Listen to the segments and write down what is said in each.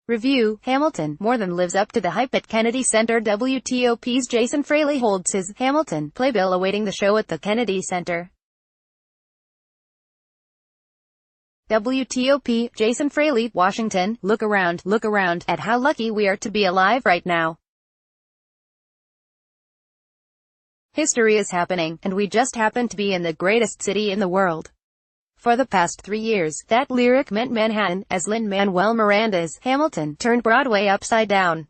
Review: Hamilton more than lives up to the hype at Kennedy Center. WTOP's Jason Fraley holds his Hamilton playbill awaiting the show at the Kennedy Center. WTOP, Jason Fraley, Washington. Look around at how lucky we are to be alive right now. History is happening, and we just happen to be in the greatest city in the world. For the past 3 years, that lyric meant Manhattan, as Lin-Manuel Miranda's Hamilton turned Broadway upside down.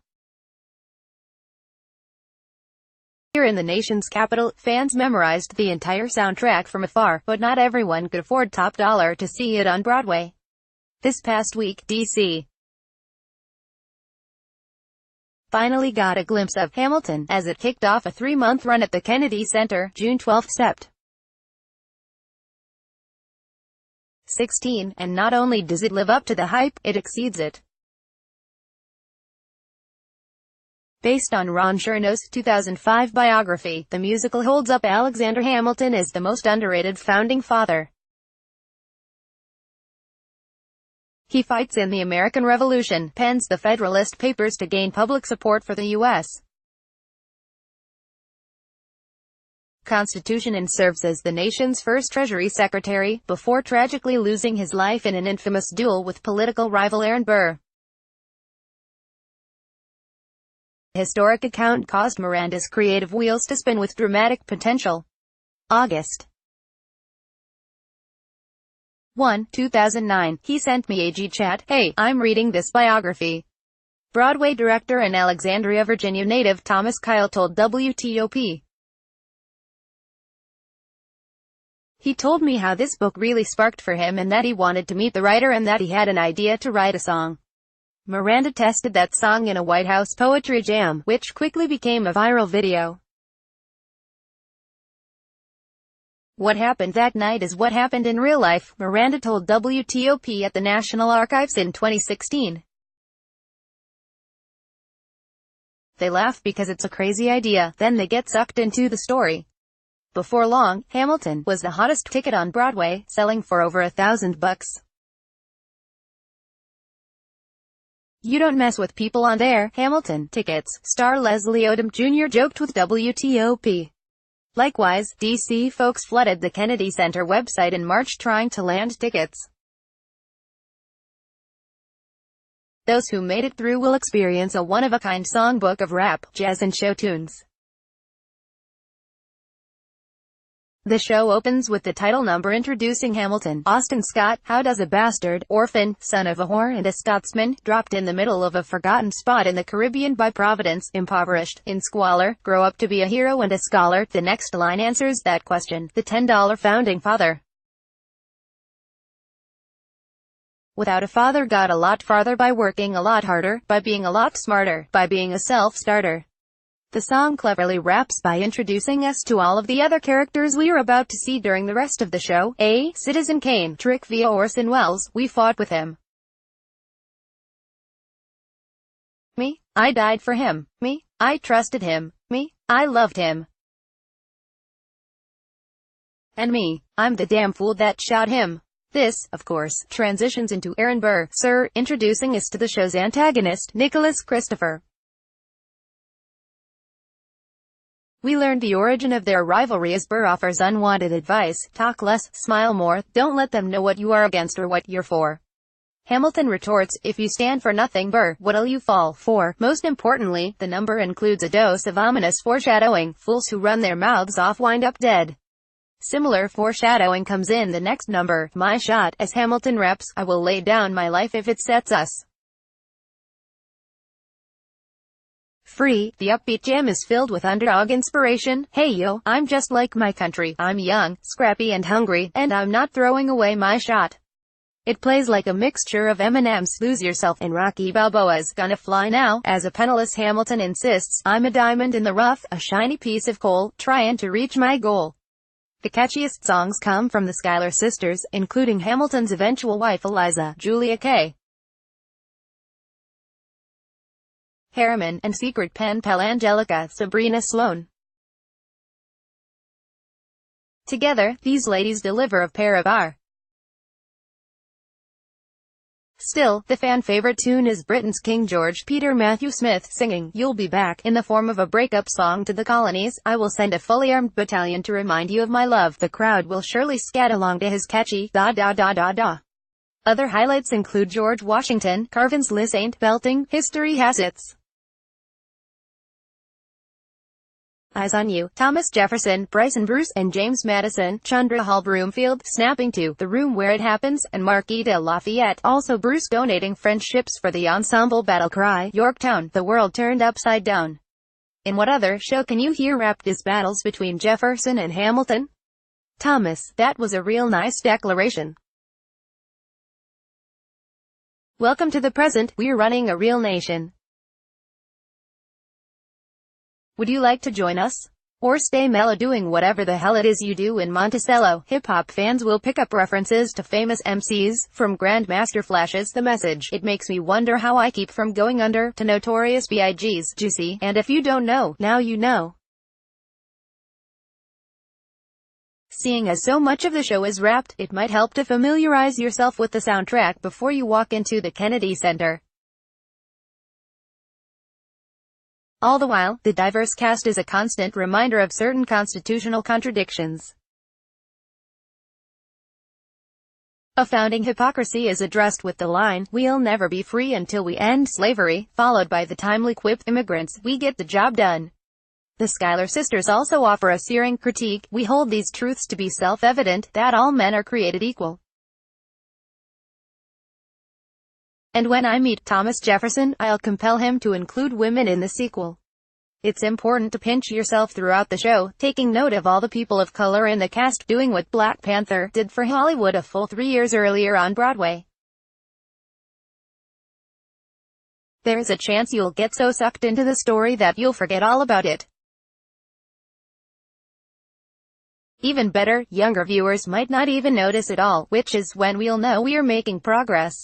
Here in the nation's capital, fans memorized the entire soundtrack from afar, but not everyone could afford top dollar to see it on Broadway. This past week, D.C. finally got a glimpse of Hamilton as it kicked off a 3-month run at the Kennedy Center, June 12, Sept. 16, and not only does it live up to the hype, it exceeds it. Based on Ron Chernow's 2005 biography, the musical holds up Alexander Hamilton as the most underrated founding father. He fights in the American Revolution, pens the Federalist Papers to gain public support for the U.S. Constitution and serves as the nation's first Treasury Secretary, before tragically losing his life in an infamous duel with political rival Aaron Burr. The historic account caused Miranda's creative wheels to spin with dramatic potential. August 1, 2009, he sent me a G-chat, "Hey, I'm reading this biography." Broadway director and Alexandria, Virginia native Thomas Kyle told WTOP. He told me how this book really sparked for him and that he wanted to meet the writer and that he had an idea to write a song. Miranda tested that song in a White House poetry jam, which quickly became a viral video. "What happened that night is what happened in real life," Miranda told WTOP at the National Archives in 2016. "They laugh because it's a crazy idea, then they get sucked into the story." Before long, Hamilton was the hottest ticket on Broadway, selling for over $1,000. "You don't mess with people on there, Hamilton tickets," star Leslie Odom Jr. joked with WTOP. Likewise, D.C. folks flooded the Kennedy Center website in March trying to land tickets. Those who made it through will experience a one-of-a-kind songbook of rap, jazz and show tunes. The show opens with the title number introducing Hamilton. Austin Scott, how does a bastard, orphan, son of a whore and a Scotsman, dropped in the middle of a forgotten spot in the Caribbean by Providence, impoverished, in squalor, grow up to be a hero and a scholar? The next line answers that question. The $10 founding father. Without a father got a lot farther by working a lot harder, by being a lot smarter, by being a self-starter. The song cleverly raps by introducing us to all of the other characters we are about to see during the rest of the show. A. Citizen Kane, Trick via Orson Welles, we fought with him. Me, I died for him. Me, I trusted him. Me, I loved him. And me, I'm the damn fool that shot him. This, of course, transitions into Aaron Burr, Sir, introducing us to the show's antagonist, Nicholas Christopher. We learned the origin of their rivalry as Burr offers unwanted advice: talk less, smile more, don't let them know what you are against or what you're for. Hamilton retorts, if you stand for nothing, Burr, what'll you fall for? Most importantly, the number includes a dose of ominous foreshadowing. Fools who run their mouths off wind up dead. Similar foreshadowing comes in the next number, My Shot, as Hamilton raps, I will lay down my life if it sets us free. The upbeat jam is filled with underdog inspiration. Hey yo, I'm just like my country. I'm young, scrappy and hungry, and I'm not throwing away my shot. It plays like a mixture of Eminem's Lose Yourself and Rocky Balboa's Gonna Fly Now, as a penniless Hamilton insists, I'm a diamond in the rough, a shiny piece of coal, trying to reach my goal. The catchiest songs come from the Schuyler sisters, including Hamilton's eventual wife Eliza, Julia Kay Harriman, and secret pen pal Angelica Sabrina Sloan. Together, these ladies deliver a pair of Still, the fan-favorite tune is Britain's King George Peter Matthew Smith singing "You'll Be Back" in the form of a breakup song to the colonies. "I will send a fully armed battalion to remind you of my love." The crowd will surely scat along to his catchy da da da da da. Other highlights include George Washington, Carvin's "Liz ain't belting," "History has its eyes on you," Thomas Jefferson, Bryson Bruce, and James Madison, Chandrahal Broomfield, snapping to "The Room Where It Happens," and Marquis de Lafayette, also Bruce donating French ships for the ensemble battle cry, "Yorktown, the world turned upside down." In what other show can you hear rap diss battles between Jefferson and Hamilton? Thomas, that was a real nice declaration. Welcome to the present, we're running a real nation. Would you like to join us? Or stay mellow doing whatever the hell it is you do in Monticello? Hip-hop fans will pick up references to famous MCs, from Grandmaster Flash's The Message, "It Makes Me Wonder How I Keep From Going Under," to Notorious B.I.G.'s Juicy, and if you don't know, now you know. Seeing as so much of the show is rapped, it might help to familiarize yourself with the soundtrack before you walk into the Kennedy Center. All the while, the diverse cast is a constant reminder of certain constitutional contradictions. A founding hypocrisy is addressed with the line, "We'll never be free until we end slavery," followed by the timely quip, "Immigrants, we get the job done." The Schuyler sisters also offer a searing critique, "We hold these truths to be self-evident, that all men are created equal. And when I meet Thomas Jefferson, I'll compel him to include women in the sequel." It's important to pinch yourself throughout the show, taking note of all the people of color in the cast, doing what Black Panther did for Hollywood a full 3 years earlier on Broadway. There's a chance you'll get so sucked into the story that you'll forget all about it. Even better, younger viewers might not even notice it all, which is when we'll know we're making progress.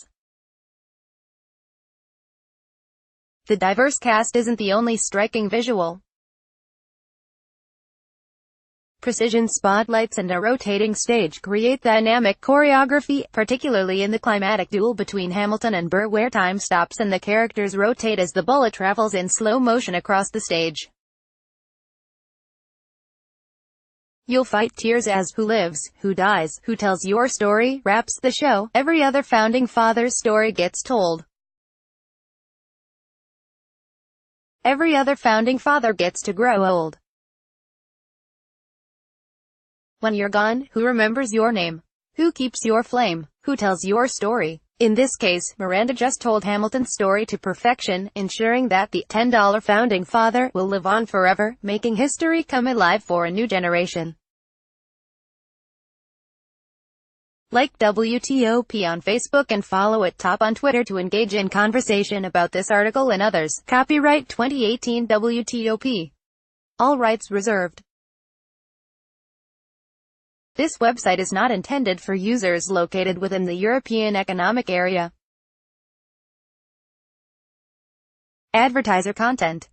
The diverse cast isn't the only striking visual. Precision spotlights and a rotating stage create dynamic choreography, particularly in the climatic duel between Hamilton and Burr, where time stops and the characters rotate as the bullet travels in slow motion across the stage. You'll fight tears as "Who Lives, Who Dies, Who Tells Your Story" wraps the show. Every other founding father's story gets told. Every other founding father gets to grow old. When you're gone, who remembers your name? Who keeps your flame? Who tells your story? In this case, Miranda just told Hamilton's story to perfection, ensuring that the $10 founding father will live on forever, making history come alive for a new generation. Like WTOP on Facebook and follow at Top on Twitter to engage in conversation about this article and others. Copyright 2018 WTOP. All rights reserved. This website is not intended for users located within the European Economic Area. Advertiser content.